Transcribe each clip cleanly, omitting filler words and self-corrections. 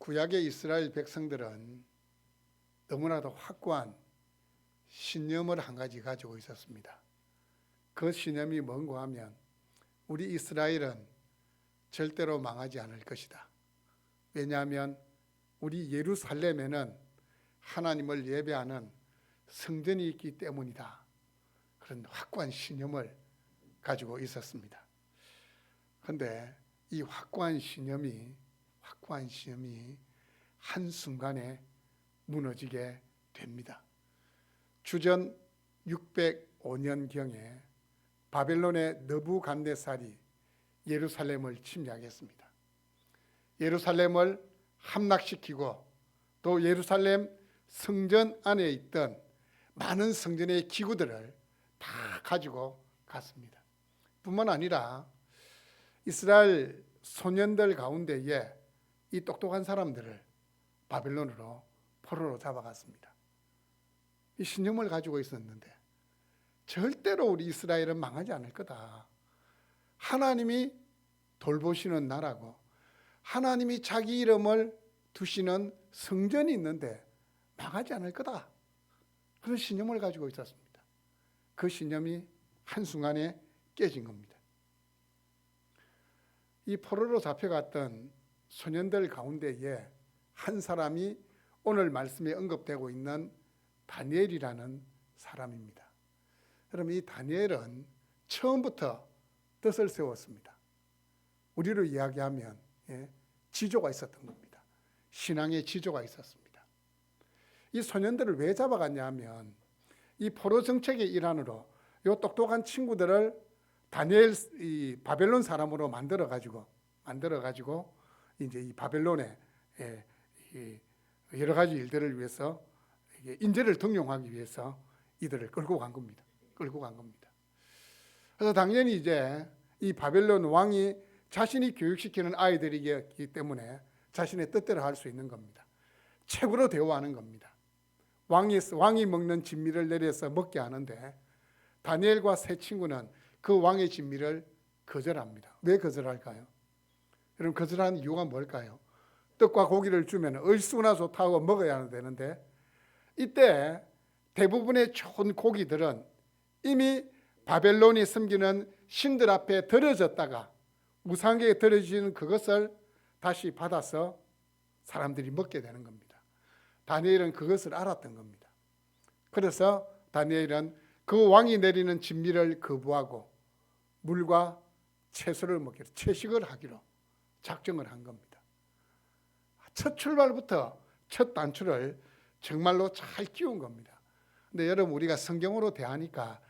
구약의 이스라엘 백성들은 너무나도 확고한 신념을 한 가지 가지고 있었습니다. 그 신념이 뭔가 하면 우리 이스라엘은 절대로 망하지 않을 것이다. 왜냐하면 우리 예루살렘에는 하나님을 예배하는 성전이 있기 때문이다. 그런 확고한 신념을 가지고 있었습니다. 그런데 이 확고한 신념이 한순간에 무너지게 됩니다. 주전 605년경에 바벨론의 느부갓네살이 예루살렘을 침략했습니다. 예루살렘을 함락시키고 또 예루살렘 성전 안에 있던 많은 성전의 기구들을 다 가지고 갔습니다. 뿐만 아니라 이스라엘 소년들 가운데에 이 똑똑한 사람들을 바벨론으로 포로로 잡아갔습니다. 이 신념을 가지고 있었는데 절대로 우리 이스라엘은 망하지 않을 거다. 하나님이 돌보시는 나라고 하나님이 자기 이름을 두시는 성전이 있는데 망하지 않을 거다. 그런 신념을 가지고 있었습니다. 그 신념이 한순간에 깨진 겁니다. 이 포로로 잡혀갔던 소년들 가운데에 한 사람이 오늘 말씀에 언급되고 있는 다니엘이라는 사람입니다. 그럼 이 다니엘은 처음부터 뜻을 세웠습니다. 우리로 이야기하면 지조가 있었던 겁니다. 신앙의 지조가 있었습니다. 이 소년들을 왜 잡아갔냐 하면 이 포로 정책의 일환으로 이 똑똑한 친구들을 다니엘 이 바벨론 사람으로 만들어 가지고 이제 이 바벨론의 여러 가지 일들을 위해서 인재를 등용하기 위해서 이들을 끌고 간 겁니다. 그래서 당연히 이제 이 바벨론 왕이 자신이 교육시키는 아이들이기 때문에 자신의 뜻대로 할 수 있는 겁니다. 책으로 대우하는 겁니다. 왕이 먹는 진미를 내려서 먹게 하는데 다니엘과 세 친구는 그 왕의 진미를 거절합니다. 왜 거절할까요? 여러분, 거절하는 이유가 뭘까요? 떡과 고기를 주면 얼쑤나 좋다고 먹어야 되는데 이때 대부분의 좋은 고기들은 이미 바벨론이 섬기는 신들 앞에 드려졌다가 우상에게 드려지는 그것을 다시 받아서 사람들이 먹게 되는 겁니다. 다니엘은 그것을 알았던 겁니다. 그래서 다니엘은 그 왕이 내리는 진미를 거부하고 물과 채소를 먹기로, 채식을 하기로 작정을 한 겁니다. 첫 출발부터 첫 단추를 정말로 잘 끼운 겁니다. 근데 여러분, 우리가 성경으로 대하니까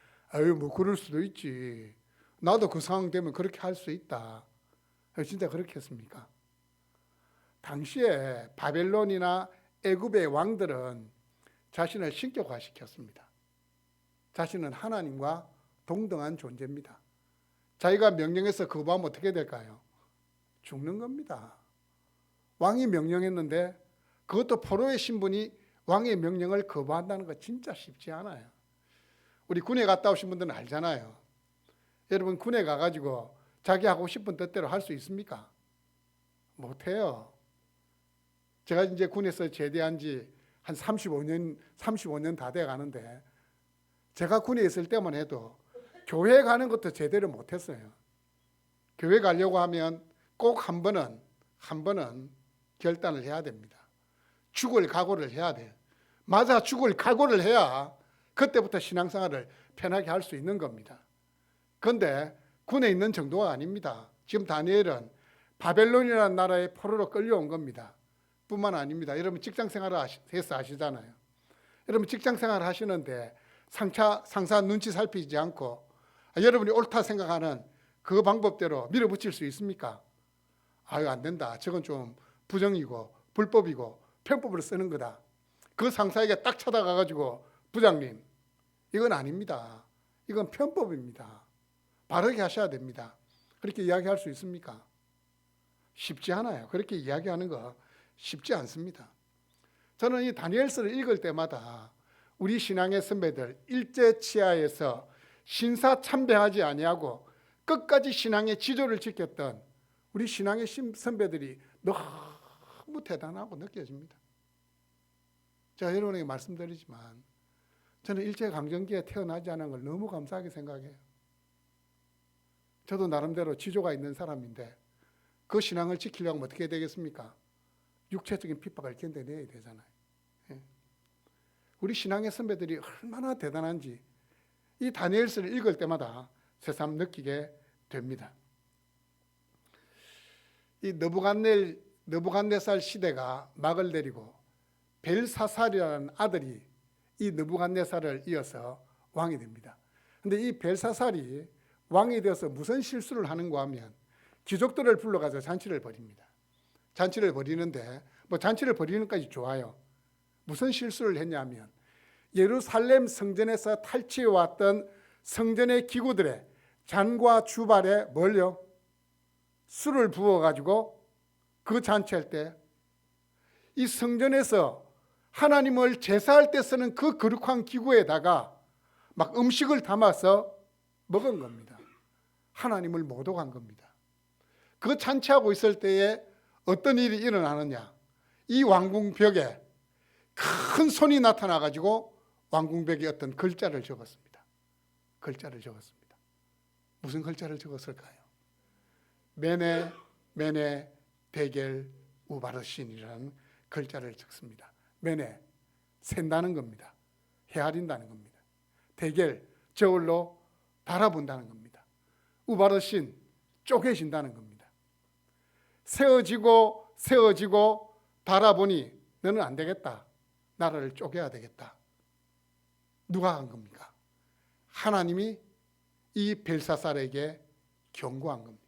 뭐 그럴 수도 있지. 나도 그 상황 되면 그렇게 할 수 있다. 진짜 그렇게 했습니까? 당시에 바벨론이나 애굽의 왕들은 자신을 신격화시켰습니다. 자신은 하나님과 동등한 존재입니다. 자기가 명령해서 거부하면 어떻게 될까요? 죽는 겁니다. 왕이 명령했는데 그것도 포로의 신분이 왕의 명령을 거부한다는 거 진짜 쉽지 않아요. 우리 군에 갔다 오신 분들은 알잖아요. 여러분, 군에 가가지고 자기 하고 싶은 뜻대로 할 수 있습니까? 못해요. 제가 이제 군에서 제대한 지 한 35년 다 돼 가는데 제가 군에 있을 때만 해도 교회 가는 것도 제대로 못했어요. 교회 가려고 하면 꼭 한 번은 결단을 해야 됩니다. 죽을 각오를 해야 돼요. 맞아, 죽을 각오를 해야 그때부터 신앙생활을 편하게 할 수 있는 겁니다. 그런데 군에 있는 정도가 아닙니다. 지금 다니엘은 바벨론이라는 나라의 포로로 끌려온 겁니다. 뿐만 아닙니다. 여러분, 직장생활을 해서 아시잖아요. 여러분, 직장생활을 하시는데 상사 눈치 살피지 않고 여러분이 옳다 생각하는 그 방법대로 밀어붙일 수 있습니까? 아유, 안 된다. 저건 좀 부정이고 불법이고 편법으로 쓰는 거다. 그 상사에게 딱 찾아가가지고 부장님, 이건 아닙니다. 이건 편법입니다. 바르게 하셔야 됩니다. 그렇게 이야기할 수 있습니까? 쉽지 않아요. 그렇게 이야기하는 거 쉽지 않습니다. 저는 이 다니엘서를 읽을 때마다 우리 신앙의 선배들 일제치하에서 신사참배하지 아니하고 끝까지 신앙의 지조를 지켰던 우리 신앙의 선배들이 너무 너무 대단하고 느껴집니다. 제가 여러분에게 말씀드리지만 저는 일제강점기에 태어나지 않은 걸 너무 감사하게 생각해요. 저도 나름대로 지조가 있는 사람인데 그 신앙을 지키려면 어떻게 되겠습니까? 육체적인 핍박을 견뎌내야 되잖아요. 우리 신앙의 선배들이 얼마나 대단한지 이 다니엘서를 읽을 때마다 새삼 느끼게 됩니다. 이 느부갓네살 시대가 막을 내리고 벨사살이라는 아들이 이 느부갓네살을 이어서 왕이 됩니다. 그런데 이 벨사살이 왕이 되어서 무슨 실수를 하는가 하면 귀족들을 불러가서 잔치를 벌입니다. 잔치를 벌이는데 잔치를 벌이는 것까지 좋아요. 무슨 실수를 했냐면 예루살렘 성전에서 탈취해 왔던 성전의 기구들의 잔과 주발에 뭘요? 술을 부어가지고 그 잔치할 때 이 성전에서 하나님을 제사할 때 쓰는 그 거룩한 기구에다가 막 음식을 담아서 먹은 겁니다. 하나님을 모독한 겁니다. 그 잔치하고 있을 때에 어떤 일이 일어나느냐? 이 왕궁벽에 큰 손이 나타나가지고 왕궁벽에 어떤 글자를 적었습니다. 글자를 적었습니다. 무슨 글자를 적었을까요? 메네 메네 데겔 우바르신이라는 글자를 적습니다. 메네, 샌다는 겁니다. 헤아린다는 겁니다. 데겔, 저울로 달아본다는 겁니다. 우바르신, 쪼개진다는 겁니다. 세어지고 달아보니 너는 안 되겠다. 나라를 쪼개야 되겠다. 누가 한 겁니까? 하나님이 이 벨사살에게 경고한 겁니다.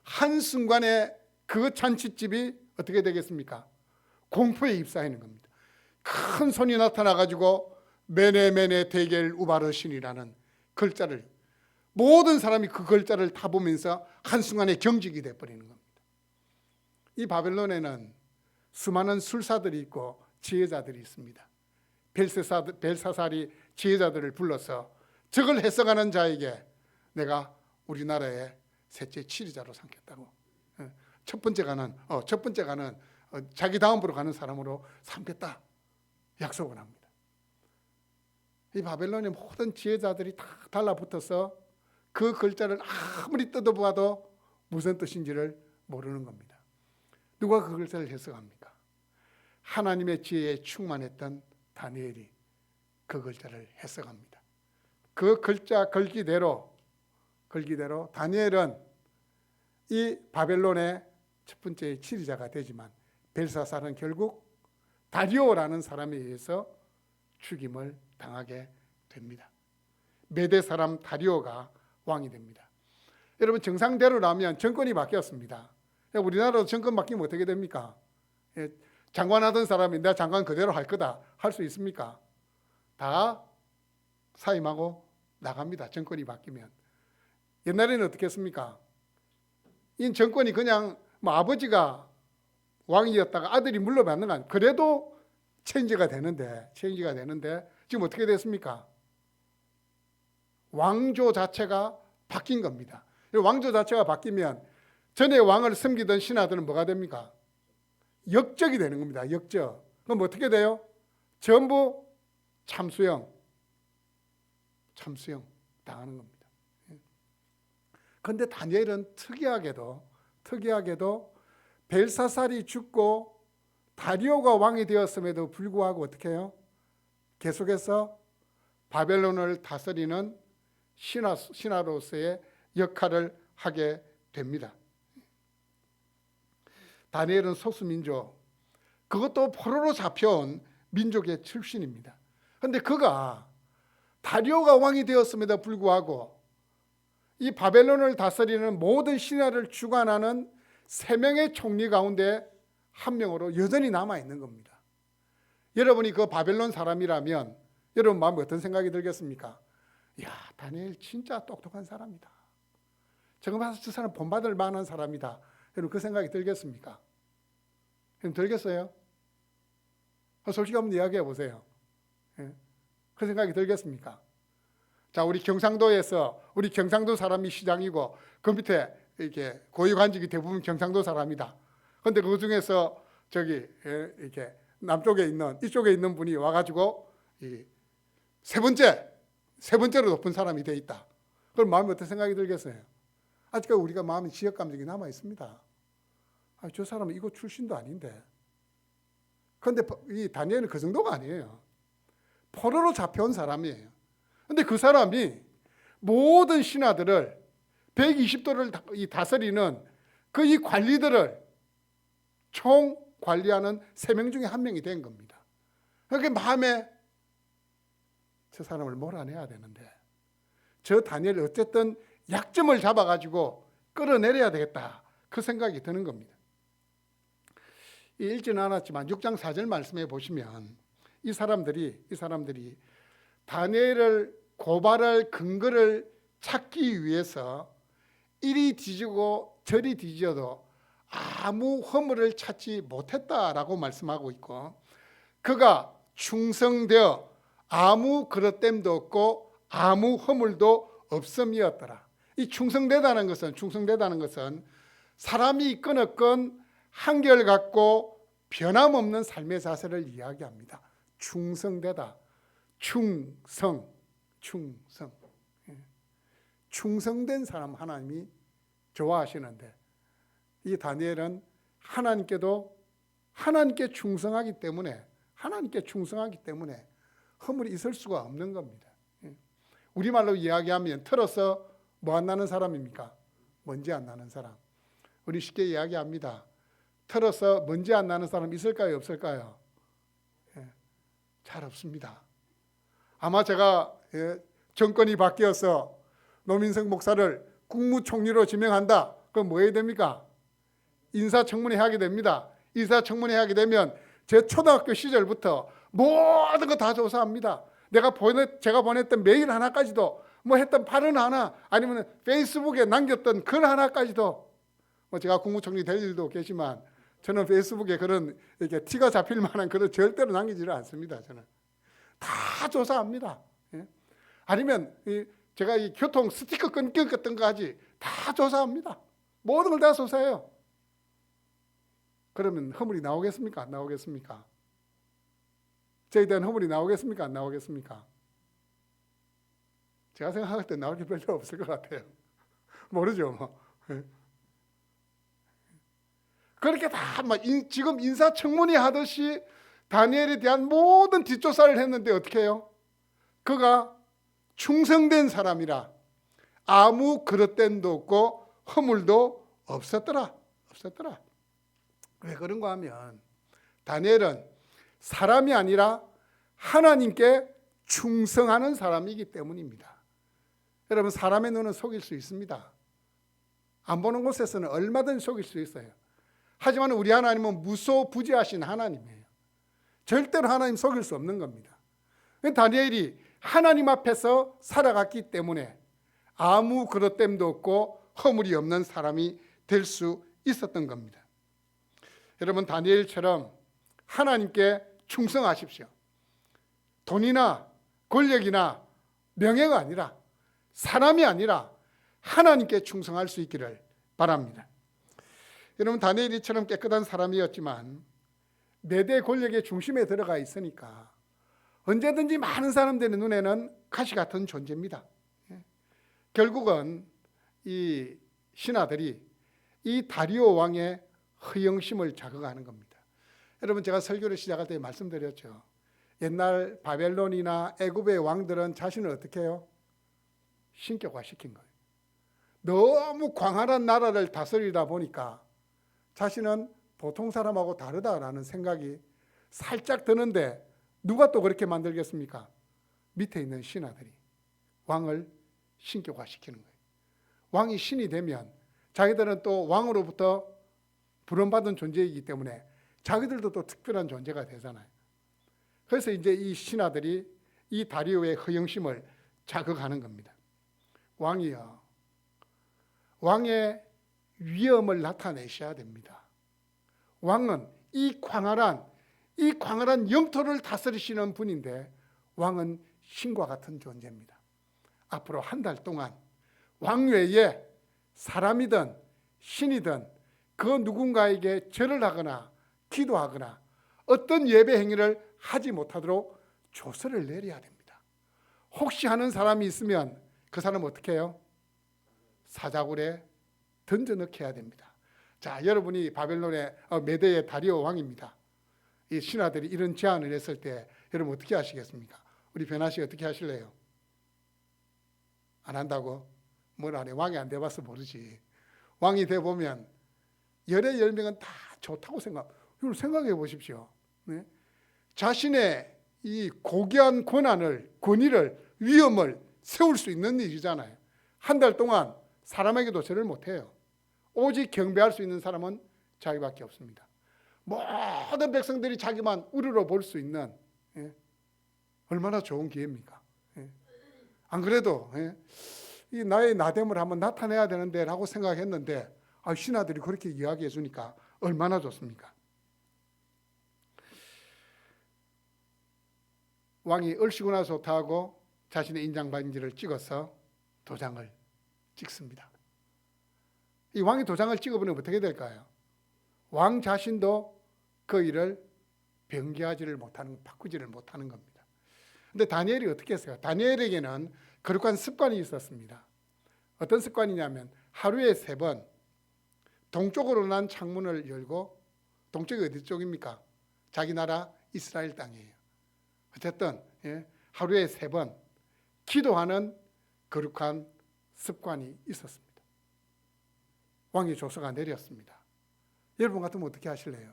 한순간에 그 잔치집이 어떻게 되겠습니까? 공포에 휩싸이는 겁니다. 큰 손이 나타나가지고 메네 데겔 우바르신이라는 글자를 모든 사람이 그 글자를 다 보면서 한순간에 경직이 돼버리는 겁니다. 이 바벨론에는 수많은 술사들이 있고 지혜자들이 있습니다. 벨사살이 지혜자들을 불러서 적을 해석하는 자에게 내가 우리나라의 셋째 치리자로 삼겠다고. 첫 번째 가는 자기 다음으로 가는 사람으로 삼겠다 약속을 합니다. 이 바벨론의 모든 지혜자들이 다 달라붙어서 그 글자를 아무리 뜯어봐도 무슨 뜻인지를 모르는 겁니다. 누가 그 글자를 해석합니까? 하나님의 지혜에 충만했던 다니엘이 그 글자를 해석합니다. 그 글자 걸기대로 다니엘은 이 바벨론의 첫 번째 치리자가 되지만 벨사살은 결국 다리오라는 사람에 의해서 죽임을 당하게 됩니다. 메대 사람 다리오가 왕이 됩니다. 여러분 정상대로라면 정권이 바뀌었습니다. 우리나라도 정권 바뀌면 어떻게 됩니까? 장관하던 사람이 내가 장관 그대로 할 거다 할 수 있습니까? 다 사임하고 나갑니다. 정권이 바뀌면. 옛날에는 어떻게 했습니까? 이 정권이 그냥 아버지가 왕이었다가 아들이 물러받는 거 아니에요. 그래도 체인지가 되는데 지금 어떻게 됐습니까? 왕조 자체가 바뀐 겁니다. 왕조 자체가 바뀌면 전에 왕을 섬기던 신하들은 뭐가 됩니까? 역적이 되는 겁니다. 역적. 그럼 어떻게 돼요? 전부 참수형 당하는 겁니다. 그런데 다니엘은 특이하게도 벨사살이 죽고 다리오가 왕이 되었음에도 불구하고 어떻게 해요? 계속해서 바벨론을 다스리는 신하로서의 역할을 하게 됩니다. 다니엘은 소수민족, 그것도 포로로 잡혀온 민족의 출신입니다. 그런데 그가 다리오가 왕이 되었음에도 불구하고 이 바벨론을 다스리는 모든 신하를 주관하는 3명의 총리 가운데 한 명으로 여전히 남아있는 겁니다. 여러분이 그 바벨론 사람이라면 여러분 마음에 어떤 생각이 들겠습니까? 이야, 다니엘 진짜 똑똑한 사람이다. 저거 봐서 저 사람 본받을 만한 사람이다. 여러분 그 생각이 들겠습니까? 여러분 들겠어요? 솔직히 한번 이야기해 보세요. 그 생각이 들겠습니까? 자, 우리 경상도 사람이 시장이고 그 밑에 이렇게 고위관직이 대부분 경상도 사람이다. 근데 그 중에서 저기 이렇게 남쪽에 있는 이쪽에 있는 분이 와가지고 이 세 번째로 높은 사람이 돼 있다. 그럼 마음에 어떤 생각이 들겠어요? 아직까지 우리가 마음에 지역 감정이 남아 있습니다. 저 사람은 이곳 출신도 아닌데. 그런데 이 다니엘은 그 정도가 아니에요. 포로로 잡혀온 사람이에요. 근데 그 사람이 모든 신하들을 120도를 다스리는 그 이 관리들을 총 관리하는 3명 중에 1명이 된 겁니다. 그러니까 마음에 저 사람을 몰아내야 되는데 저 다니엘이 어쨌든 약점을 잡아가지고 끌어내려야 되겠다. 그 생각이 드는 겁니다. 읽지는 않았지만 6장 4절 말씀해 보시면 이 사람들이 다니엘을 고발할 근거를 찾기 위해서 이리 뒤지고 저리 뒤져도 아무 허물을 찾지 못했다라고 말씀하고 있고, 그가 충성되어 아무 그릇됨도 없고 아무 허물도 없음이었더라. 이 충성되다는 것은 사람이 끊었건 한결같고 변함없는 삶의 자세를 이야기합니다. 충성되다. 충성된 사람 하나님이 좋아하시는데, 이 다니엘은 하나님께 충성하기 때문에 허물이 있을 수가 없는 겁니다. 우리말로 이야기하면 털어서 뭐 안 나는 사람입니까? 먼지 안 나는 사람. 우리 쉽게 이야기합니다. 털어서 먼지 안 나는 사람 있을까요? 없을까요? 잘 없습니다. 아마 제가 정권이 바뀌어서 노민석 목사를 국무총리로 지명한다. 그럼 뭐 해야 됩니까? 인사청문회 하게 됩니다. 인사청문회 하게 되면 제 초등학교 시절부터 모든 거 다 조사합니다. 제가 보냈던 메일 하나까지도, 뭐 했던 발언 하나, 아니면 페이스북에 남겼던 글 하나까지도, 뭐 제가 국무총리 될 일도 계시지만 저는 페이스북에 그런 이렇게 티가 잡힐 만한 글을 절대로 남기지를 않습니다. 저는 다 조사합니다. 아니면 제가 이 교통 스티커 끊겼던 거까지 다 조사합니다. 모든 걸 다 조사해요. 그러면 허물이 나오겠습니까? 안 나오겠습니까? 저에 대한 허물이 나오겠습니까? 안 나오겠습니까? 제가 생각할 때 나올 게 별로 없을 것 같아요. 모르죠, 뭐. 그렇게 다 지금 인사청문회 하듯이 다니엘에 대한 모든 뒷조사를 했는데 어떻게 해요? 그가 충성된 사람이라 아무 그릇됨도 없고 허물도 없었더라. 왜 그런가 하면 다니엘은 사람이 아니라 하나님께 충성하는 사람이기 때문입니다. 여러분, 사람의 눈은 속일 수 있습니다. 안 보는 곳에서는 얼마든 속일 수 있어요. 하지만 우리 하나님은 무소부지하신 하나님이에요. 절대로 하나님 속일 수 없는 겁니다. 다니엘이 하나님 앞에서 살아갔기 때문에 아무 그릇됨도 없고 허물이 없는 사람이 될 수 있었던 겁니다. 여러분, 다니엘처럼 하나님께 충성하십시오. 돈이나 권력이나 명예가 아니라, 사람이 아니라 하나님께 충성할 수 있기를 바랍니다. 여러분, 다니엘이처럼 깨끗한 사람이었지만 매대 권력의 중심에 들어가 있으니까 언제든지 많은 사람들의 눈에는 가시 같은 존재입니다. 결국은 이 신하들이 이 다리오 왕의 허영심을 자극하는 겁니다. 여러분, 제가 설교를 시작할 때 말씀드렸죠. 옛날 바벨론이나 애굽의 왕들은 자신을 어떻게 해요? 신격화시킨 거예요. 너무 광활한 나라를 다스리다 보니까 자신은 보통 사람하고 다르다라는 생각이 살짝 드는데, 누가 또 그렇게 만들겠습니까? 밑에 있는 신하들이 왕을 신격화시키는 거예요. 왕이 신이 되면 자기들은 또 왕으로부터 부름받은 존재이기 때문에 자기들도 또 특별한 존재가 되잖아요. 그래서 이제 이 신하들이 이 다리오의 허영심을 자극하는 겁니다. 왕이요, 왕의 위엄을 나타내셔야 됩니다. 왕은 이 광활한 영토를 다스리시는 분인데, 왕은 신과 같은 존재입니다. 앞으로 한 달 동안 왕 외에 사람이든 신이든 그 누군가에게 절을 하거나 기도하거나 어떤 예배 행위를 하지 못하도록 조서를 내려야 됩니다. 혹시 하는 사람이 있으면 그 사람 어떻게 해요? 사자굴에 던져 넣게 해야 됩니다. 자, 여러분이 바벨론의 메대의 다리오 왕입니다. 이 신하들이 이런 제안을 했을 때 여러분 어떻게 하시겠습니까? 우리 변화 씨 어떻게 하실래요? 안 한다고? 뭘 안 해? 왕이 안 돼봐서 모르지. 왕이 돼보면 열의 10명은 다 좋다고 생각해 보십시오. 네? 자신의 이 고귀한 권위를 위엄을 세울 수 있는 일이잖아요. 한 달 동안 사람에게도 절을 못해요. 오직 경배할 수 있는 사람은 자기밖에 없습니다. 모든 백성들이 자기만 우러러 볼 수 있는, 얼마나 좋은 기회입니까? 안 그래도 이 나의 나됨을 한번 나타내야 되는데 라고 생각했는데 신하들이 그렇게 이야기해 주니까 얼마나 좋습니까? 왕이 얼씨구 나서 좋다고 자신의 인장 반지를 찍어서 도장을 찍습니다. 이 왕이 도장을 찍어보면 어떻게 될까요? 왕 자신도 그 일을 변개하지를 못하는, 바꾸지를 못하는 겁니다. 근데 다니엘이 어떻게 했어요? 다니엘에게는 거룩한 습관이 있었습니다. 어떤 습관이냐면 하루에 3번 동쪽으로 난 창문을 열고, 동쪽이 어디 쪽입니까? 자기 나라 이스라엘 땅이에요. 어쨌든 하루에 3번 기도하는 거룩한 습관이 있었습니다. 왕의 조서가 내렸습니다. 여러분 같으면 어떻게 하실래요?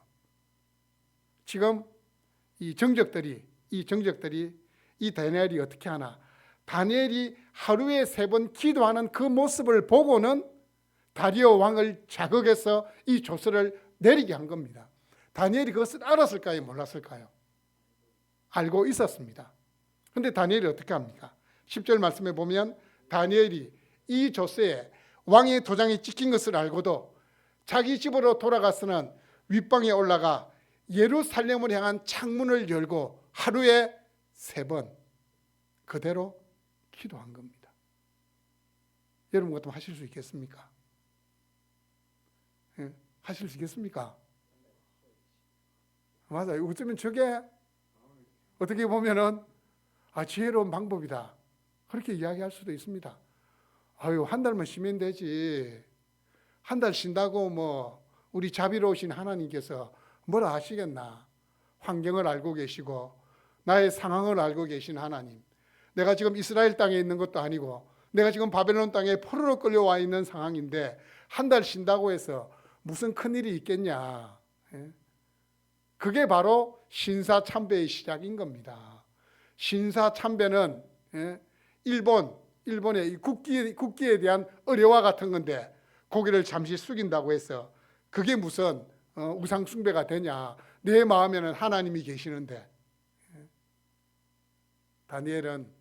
지금 이 정적들이 이 다니엘이 어떻게 하나? 다니엘이 하루에 3번 기도하는 그 모습을 보고는 다리오 왕을 자극해서 이 조서를 내리게 한 겁니다. 다니엘이 그것을 알았을까요? 몰랐을까요? 알고 있었습니다. 그런데 다니엘이 어떻게 합니까? 10절 말씀에 보면 다니엘이 이 조서에 왕의 도장이 찍힌 것을 알고도 자기 집으로 돌아가서는 윗방에 올라가 예루살렘을 향한 창문을 열고 하루에 3번 그대로 기도한 겁니다. 여러분 같으면 하실 수 있겠습니까? 하실 수 있겠습니까? 맞아요. 어쩌면 저게 어떻게 보면은 지혜로운 방법이다, 그렇게 이야기할 수도 있습니다. 한 달만 쉬면 되지. 한 달 쉰다고 우리 자비로우신 하나님께서 뭐라 하시겠나. 환경을 알고 계시고 나의 상황을 알고 계신 하나님, 내가 지금 이스라엘 땅에 있는 것도 아니고 내가 지금 바벨론 땅에 포로로 끌려와 있는 상황인데 한 달 쉰다고 해서 무슨 큰일이 있겠냐. 그게 바로 신사참배의 시작인 겁니다. 신사참배는 일본의 이 국기에 대한 의례와 같은 건데 고개를 잠시 숙인다고 해서 그게 무슨 우상 숭배가 되냐. 내 마음에는 하나님이 계시는데. 다니엘은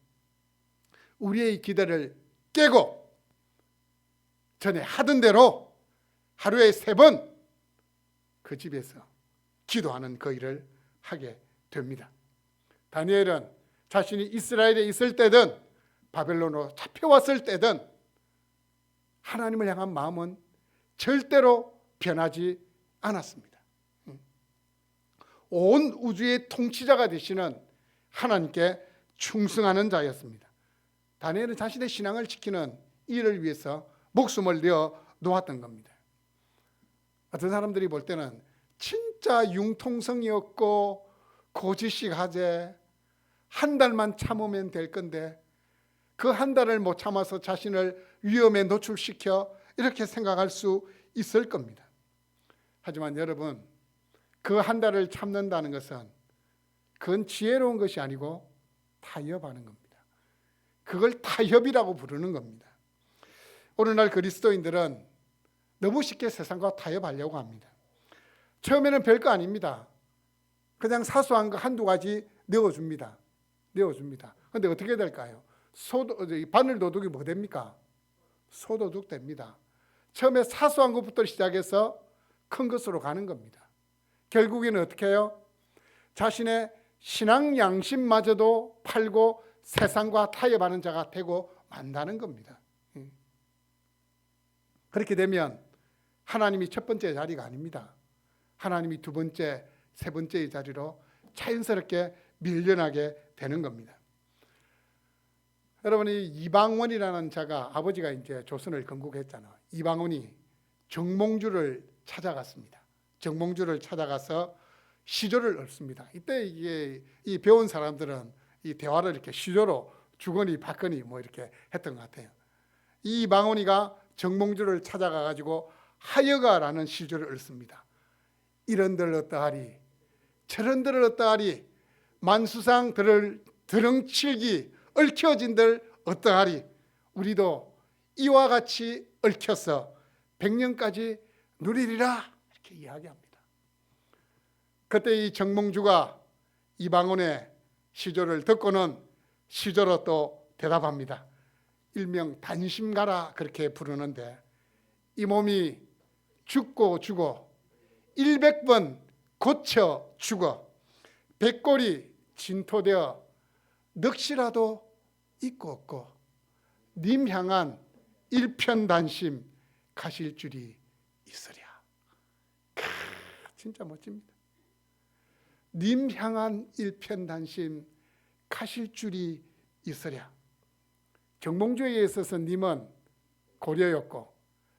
우리의 기대를 깨고 전에 하던 대로 하루에 3번 그 집에서 기도하는 그 일을 하게 됩니다. 다니엘은 자신이 이스라엘에 있을 때든 바벨론으로 잡혀왔을 때든 하나님을 향한 마음은 절대로 변하지 않았습니다. 온 우주의 통치자가 되시는 하나님께 충성하는 자였습니다. 다니엘은 자신의 신앙을 지키는 일을 위해서 목숨을 내어 놓았던 겁니다. 어떤 사람들이 볼 때는 진짜 융통성이 없고 고지식하제, 한 달만 참으면 될 건데 그 한 달을 못 참아서 자신을 위험에 노출시켜 이렇게 생각할 수 있을 겁니다. 하지만 여러분, 그 한 달을 참는다는 것은 그건 지혜로운 것이 아니고 타협하는 겁니다. 그걸 타협이라고 부르는 겁니다. 오늘날 그리스도인들은 너무 쉽게 세상과 타협하려고 합니다. 처음에는 별거 아닙니다. 그냥 사소한 거 한두 가지 내어줍니다. 그런데 어떻게 될까요? 바늘 도둑이 뭐 됩니까? 소도둑 됩니다. 처음에 사소한 것부터 시작해서 큰 것으로 가는 겁니다. 결국에는 어떻게 해요? 자신의 신앙 양심마저도 팔고 세상과 타협하는 자가 되고 만다는 겁니다. 그렇게 되면 하나님이 첫 번째 자리가 아닙니다. 하나님이 두 번째, 세 번째의 자리로 자연스럽게 밀려나게 되는 겁니다. 여러분이 이방원이라는 자가 아버지가 이제 조선을 건국했잖아요. 이방원이 정몽주를 찾아갔습니다. 정몽주를 찾아가서 시조를 얻습니다. 이때 이게 이 배운 사람들은 이 대화를 이렇게 시조로 주거니 받거니 뭐 이렇게 했던 것 같아요. 이 이방원이가 정몽주를 찾아가 가지고 하여가라는 시조를 얻습니다. 이런들 어떠하리, 저런들 어떠하리, 만수상들을 드렁칠기 얽혀진들 어떠하리. 우리도 이와 같이 얽혀서 100년까지 누리리라 이렇게 이야기합니다. 그때 이 정몽주가 이방원의 시조를 듣고는 시조로 또 대답합니다. 일명 단심가라 그렇게 부르는데 이 몸이 죽고 죽어 100번 고쳐 죽어 백골이 진토되어 넋이라도 있고 없고 님 향한 일편단심 가실 줄이 있으랴. 진짜 멋집니다. 님 향한 일편단심 가실 줄이 있으랴. 정몽주에게 있어서 님은 고려였고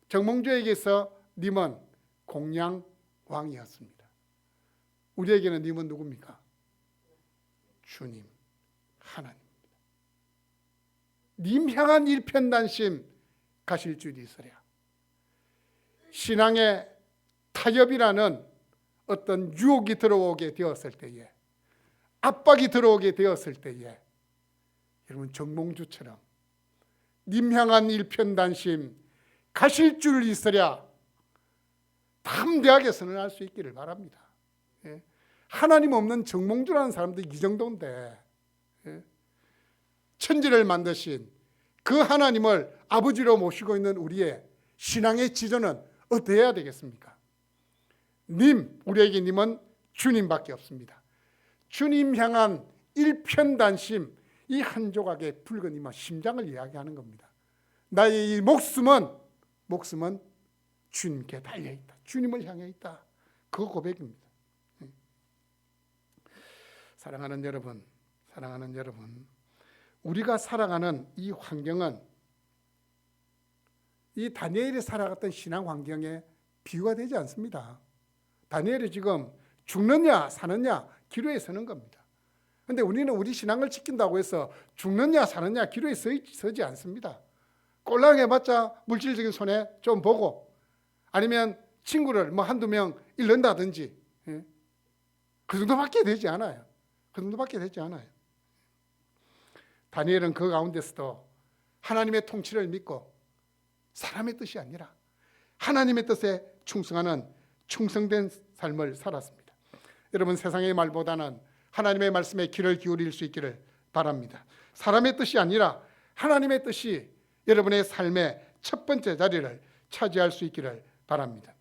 정몽주에게서 님은 공양왕이었습니다. 우리에게는 님은 누굽니까? 주님, 하나님입니다. 님 향한 일편단심 가실 줄이 있으랴. 신앙의 타협이라는 어떤 유혹이 들어오게 되었을 때에, 압박이 들어오게 되었을 때에 여러분 정몽주처럼 님 향한 일편단심 가실 줄 있으랴 담대하게 선언할 수 있기를 바랍니다. 하나님 없는 정몽주라는 사람들이 이 정도인데 천지를 만드신 그 하나님을 아버지로 모시고 있는 우리의 신앙의 지조는 어떠해야 되겠습니까? 님, 우리에게 님은 주님밖에 없습니다. 주님 향한 일편단심, 이 한 조각의 붉은 이마 심장을 이야기하는 겁니다. 나의 이 목숨은 주님께 달려있다. 주님을 향해 있다. 그 고백입니다. 사랑하는 여러분, 우리가 살아가는 이 환경은 이 다니엘이 살아갔던 신앙 환경에 비유가 되지 않습니다. 다니엘이 지금 죽느냐 사느냐 기로에 서는 겁니다. 그런데 우리는 우리 신앙을 지킨다고 해서 죽느냐 사느냐 기로에 서지 않습니다. 꼴랑해봤자 물질적인 손해 좀 보고 아니면 친구를 뭐 한두 명 잃는다든지 그 정도밖에 되지 않아요. 다니엘은 그 가운데서도 하나님의 통치를 믿고 사람의 뜻이 아니라 하나님의 뜻에 충성하는 충성된 삶을 살았습니다. 여러분 세상의 말보다는 하나님의 말씀에 귀를 기울일 수 있기를 바랍니다. 사람의 뜻이 아니라 하나님의 뜻이 여러분의 삶의 첫 번째 자리를 차지할 수 있기를 바랍니다.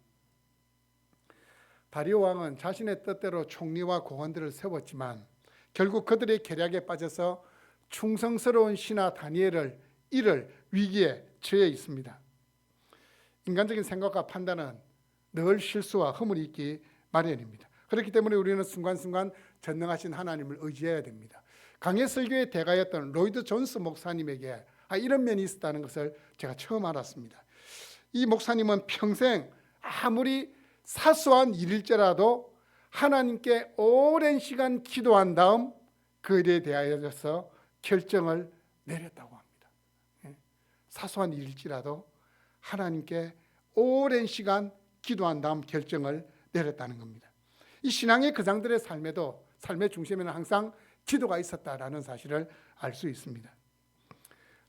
다리오 왕은 자신의 뜻대로 총리와 공원들을 세웠지만 결국 그들의 계략에 빠져서 충성스러운 신하 다니엘을 잃을 위기에 처해 있습니다. 인간적인 생각과 판단은 늘 실수와 허물이 있기 마련입니다. 그렇기 때문에 우리는 순간순간 전능하신 하나님을 의지해야 됩니다. 강해 설교의 대가였던 로이드 존스 목사님에게 이런 면이 있었다는 것을 제가 처음 알았습니다. 이 목사님은 평생 아무리 사소한 일일지라도 하나님께 오랜 시간 기도한 다음 그 일에 대하여서 결정을 내렸다고 합니다. 사소한 일일지라도 하나님께 오랜 시간 기도한 다음 결정을 내렸다는 겁니다. 이 신앙의 거장들의 삶에도 삶의 중심에는 항상 기도가 있었다라는 사실을 알 수 있습니다.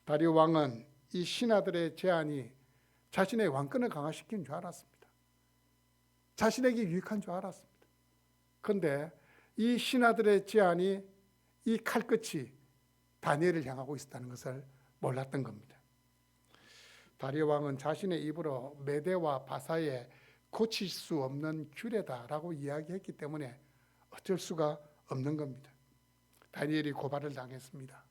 다리오 왕은 이 신하들의 제안이 자신의 왕권을 강화시키는 줄 알았습니다. 자신에게 유익한 줄 알았습니다. 그런데 이 신하들의 제안이 이 칼끝이 다니엘을 향하고 있었다는 것을 몰랐던 겁니다. 다리오 왕은 자신의 입으로 메대와 바사에 고칠 수 없는 규례다라고 이야기했기 때문에 어쩔 수가 없는 겁니다. 다니엘이 고발을 당했습니다.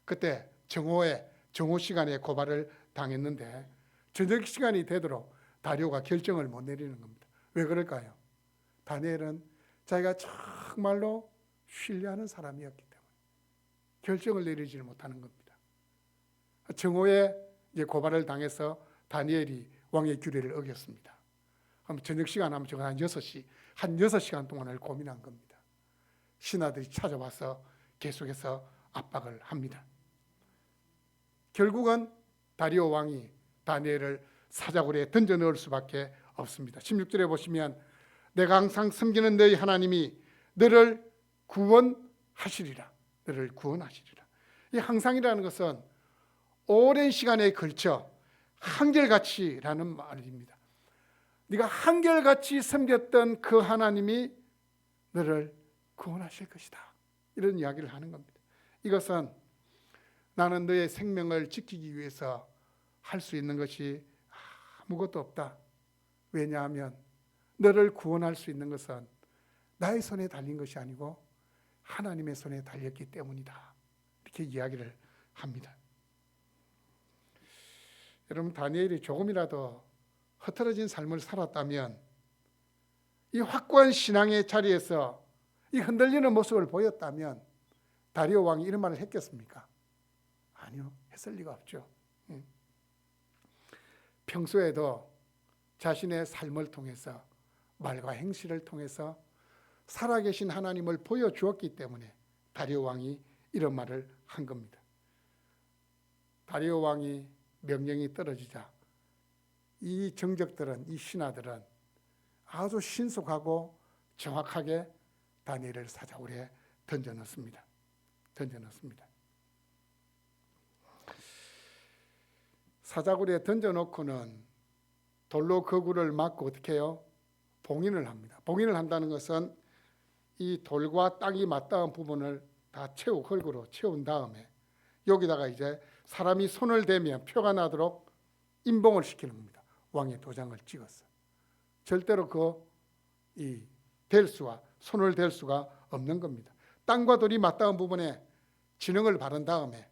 그때 정오 시간에 고발을 당했는데 저녁 시간이 되도록 다리오가 결정을 못 내리는 겁니다. 왜 그럴까요? 다니엘은 자기가 정말로 신뢰하는 사람이었기 때문에 결정을 내리지 못하는 겁니다. 정오에 이제 고발을 당해서 다니엘이 왕의 규례를 어겼습니다. 그럼 저녁 시간 하면 한 6시간 동안을 고민한 겁니다. 신하들이 찾아와서 계속해서 압박을 합니다. 결국은 다리오 왕이 다니엘을 사자굴에 던져 넣을 수밖에 없습니다. 16절에 보시면 내가 항상 섬기는 너희 하나님이 너를 구원하시리라. 너를 구원하시리라. 이 항상이라는 것은 오랜 시간에 걸쳐 한결같이라는 말입니다. 네가 한결같이 섬겼던 그 하나님이 너를 구원하실 것이다. 이런 이야기를 하는 겁니다. 이것은 나는 너의 생명을 지키기 위해서 할 수 있는 것이 아무것도 없다. 왜냐하면 너를 구원할 수 있는 것은 나의 손에 달린 것이 아니고 하나님의 손에 달렸기 때문이다. 이렇게 이야기를 합니다. 여러분, 다니엘이 조금이라도 흐트러진 삶을 살았다면 이 확고한 신앙의 자리에서 이 흔들리는 모습을 보였다면 다리오 왕이 이런 말을 했겠습니까? 아니요, 했을 리가 없죠. 평소에도 자신의 삶을 통해서 말과 행실을 통해서 살아계신 하나님을 보여주었기 때문에 다리오 왕이 이런 말을 한 겁니다. 다리오 왕이 명령이 떨어지자 이 정적들은, 이 신하들은 아주 신속하고 정확하게 다니엘을 사자굴에 던져넣습니다. 사자굴에 던져놓고는 돌로 그 굴을 막고 어떻게 해요? 봉인을 합니다. 봉인을 한다는 것은 이 돌과 땅이 맞닿은 부분을 다 흙으로 채운 다음에 여기다가 이제 사람이 손을 대면 표가 나도록 임봉을 시키는 겁니다. 왕의 도장을 찍어서. 절대로 손을 댈 수가 없는 겁니다. 땅과 돌이 맞닿은 부분에 진흙을 바른 다음에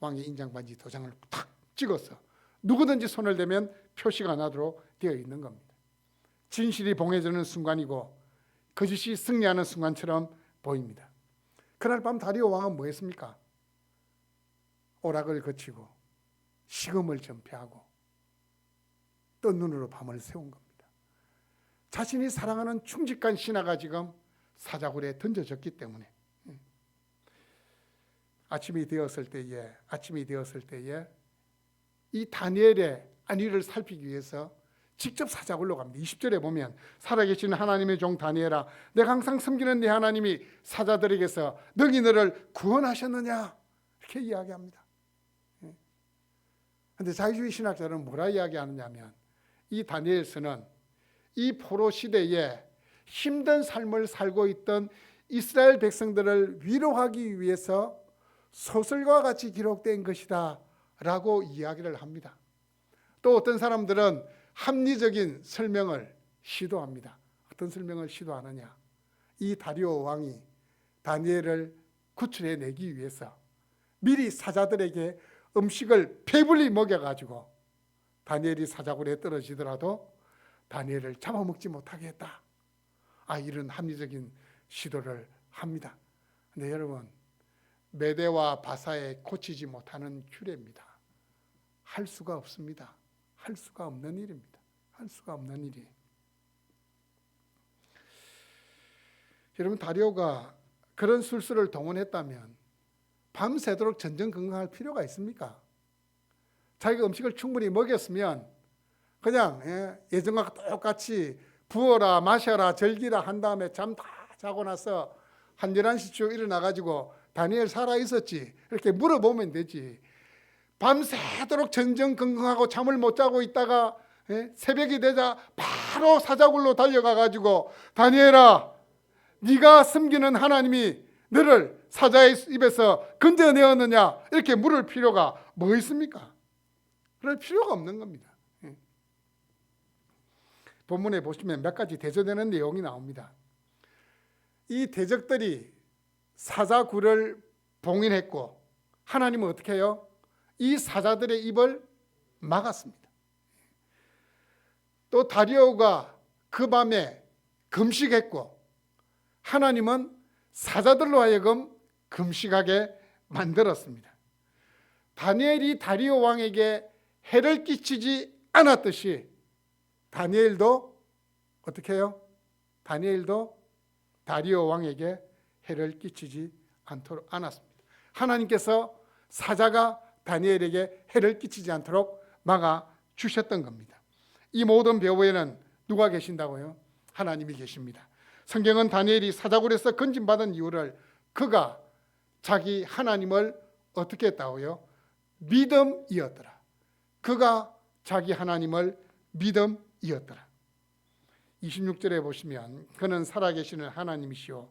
왕의 인장반지 도장을 탁 찍어서 누구든지 손을 대면 표시가 나도록 되어 있는 겁니다. 진실이 봉해지는 순간이고 거짓이 승리하는 순간처럼 보입니다. 그날 밤 다리오 왕은 뭐 했습니까? 오락을 거치고 식음을 전폐하고 뜬 눈으로 밤을 새운 겁니다. 자신이 사랑하는 충직한 신하가 지금 사자굴에 던져졌기 때문에 아침이 되었을 때에 이 다니엘의 안위를 살피기 위해서 직접 사자굴로 갑니다. 20절에 보면 살아계신 하나님의 종 다니엘아, 내가 항상 섬기는 네 하나님이 사자들에게서 너희 너를 구원하셨느냐 이렇게 이야기합니다. 그런데 자유주의 신학자들은 뭐라 이야기하느냐면 이 다니엘서는 이 포로 시대에 힘든 삶을 살고 있던 이스라엘 백성들을 위로하기 위해서 소설과 같이 기록된 것이다 라고 이야기를 합니다. 또 어떤 사람들은 합리적인 설명을 시도합니다. 어떤 설명을 시도하느냐? 이 다리오 왕이 다니엘을 구출해내기 위해서 미리 사자들에게 음식을 배불리 먹여가지고 다니엘이 사자굴에 떨어지더라도 다니엘을 잡아먹지 못하게 했다. 이런 합리적인 시도를 합니다. 근데 여러분, 메대와 바사에 고치지 못하는 규례입니다. 할 수가 없습니다. 할 수가 없는 일입니다. 할 수가 없는 일이. 여러분, 다리오가 그런 술수를 동원했다면 밤새도록 전전긍긍할 필요가 있습니까? 자기가 음식을 충분히 먹였으면 그냥 예전과 똑같이 부어라 마셔라 즐기라 한 다음에 잠 다 자고 나서 한 11시쯤 일어나가지고 다니엘 살아있었지 이렇게 물어보면 되지. 밤새도록 전전긍긍하고 잠을 못 자고 있다가 새벽이 되자 바로 사자굴로 달려가가지고 다니엘아, 네가 섬기는 하나님이 너를 사자의 입에서 건져내었느냐 이렇게 물을 필요가 뭐 있습니까? 그럴 필요가 없는 겁니다. 본문에 보시면 몇 가지 대조되는 내용이 나옵니다. 이 대적들이 사자굴을 봉인했고 하나님은 어떻게 해요? 이 사자들의 입을 막았습니다. 또 다리오가 그 밤에 금식했고 하나님은 사자들로 하여금 금식하게 만들었습니다. 다니엘이 다리오 왕에게 해를 끼치지 않았듯이 다니엘도 어떻게 해요? 다니엘도 다리오 왕에게 해를 끼치지 않았습니다. 하나님께서 사자가 다니엘에게 해를 끼치지 않도록 막아주셨던 겁니다. 이 모든 배후에는 누가 계신다고요? 하나님이 계십니다. 성경은 다니엘이 사자굴에서 건진받은 이유를 그가 자기 하나님을 어떻게 했다고요? 믿음이었더라. 그가 자기 하나님을 믿음이었더라. 26절에 보시면 그는 살아계시는 하나님이시오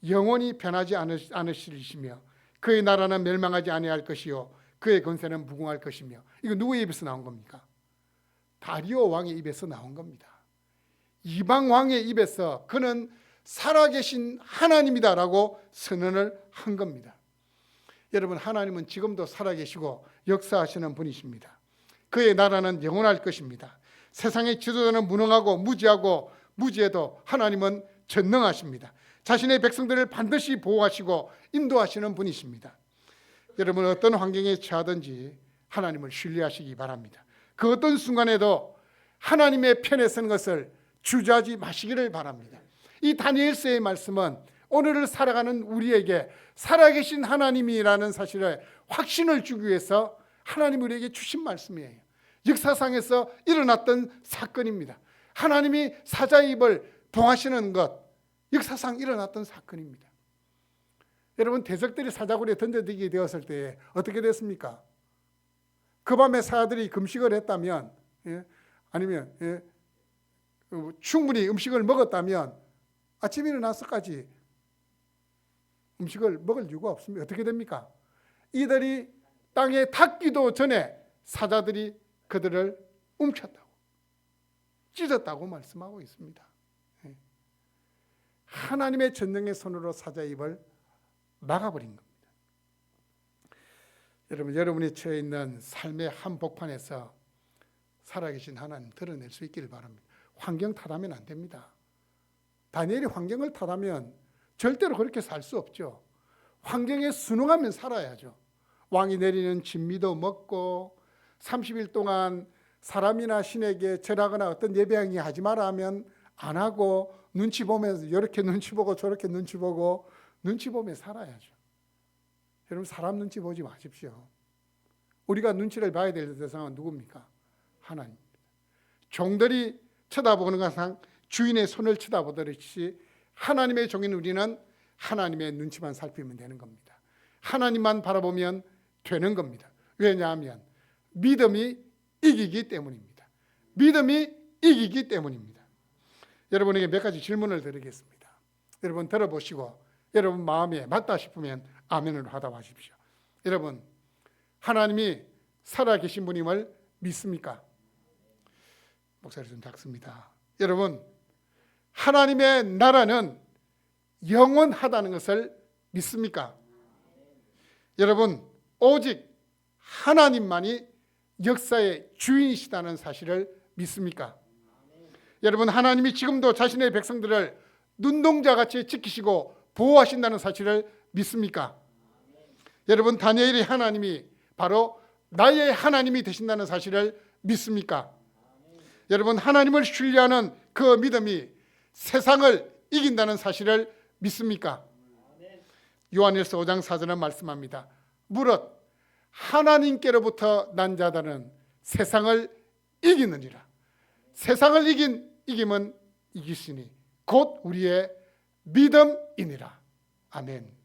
영원히 변하지 않으시리시며 그의 나라는 멸망하지 아니할 것이요 그의 권세는 무궁할 것이며. 이거 누구의 입에서 나온 겁니까? 다리오 왕의 입에서 나온 겁니다. 이방 왕의 입에서 그는 살아계신 하나님이다라고 선언을 한 겁니다. 여러분, 하나님은 지금도 살아계시고 역사하시는 분이십니다. 그의 나라는 영원할 것입니다. 세상의 지도자는 무능하고 무지해도 하나님은 전능하십니다. 자신의 백성들을 반드시 보호하시고 인도하시는 분이십니다. 여러분, 어떤 환경에 처하든지 하나님을 신뢰하시기 바랍니다. 그 어떤 순간에도 하나님의 편에 서는 것을 주저하지 마시기를 바랍니다. 이 다니엘서의 말씀은 오늘을 살아가는 우리에게 살아계신 하나님이라는 사실을 확신을 주기 위해서 하나님이 우리에게 주신 말씀이에요. 역사상에서 일어났던 사건입니다. 하나님이 사자의 입을 봉하시는 것, 역사상 일어났던 사건입니다. 여러분, 대적들이 사자굴에 던져지게 되었을 때 어떻게 됐습니까? 그 밤에 사자들이 금식을 했다면, 아니면 충분히 음식을 먹었다면 아침에 일어나서까지 음식을 먹을 이유가 없습니다. 어떻게 됩니까? 이들이 땅에 닿기도 전에 사자들이 그들을 움켰다고, 찢었다고 말씀하고 있습니다. 하나님의 전능의 손으로 사자의 입을 막아버린 겁니다. 여러분, 여러분이 처해 있는 삶의 한복판에서 살아계신 하나님 드러낼 수 있기를 바랍니다. 환경 탓하면 안 됩니다. 다니엘이 환경을 탓하면 절대로 그렇게 살 수 없죠. 환경에 순응하면 살아야죠. 왕이 내리는 진미도 먹고 30일 동안 사람이나 신에게 절하거나 어떤 예배행위 하지 마라 하면 안 하고 눈치 보면서 이렇게 눈치 보고 저렇게 눈치 보고 눈치 보며 살아야죠. 여러분, 사람 눈치 보지 마십시오. 우리가 눈치를 봐야 될 대상은 누굽니까? 하나님입니다. 종들이 쳐다보는 것은 주인의 손을 쳐다보듯이 하나님의 종인 우리는 하나님의 눈치만 살피면 되는 겁니다. 하나님만 바라보면 되는 겁니다. 왜냐하면 믿음이 이기기 때문입니다. 믿음이 이기기 때문입니다. 여러분에게 몇 가지 질문을 드리겠습니다. 여러분 들어보시고 여러분 마음에 맞다 싶으면 아멘으로 화답하십시오. 여러분, 하나님이 살아계신 분임을 믿습니까? 목소리 좀 작습니다. 여러분, 하나님의 나라는 영원하다는 것을 믿습니까? 여러분, 오직 하나님만이 역사의 주인이시다는 사실을 믿습니까? 여러분, 하나님이 지금도 자신의 백성들을 눈동자같이 지키시고 보호하신다는 사실을 믿습니까? 여러분, 다니엘의 하나님이 바로 나의 하나님이 되신다는 사실을 믿습니까? 여러분, 하나님을 신뢰하는 그 믿음이 세상을 이긴다는 사실을 믿습니까? 요한일서 5장 4절은 말씀합니다. 무릇 하나님께로부터 난 자들은 세상을 이기느니라. 세상을 이김은 이기시니 곧 우리의 믿음이니라. 아멘.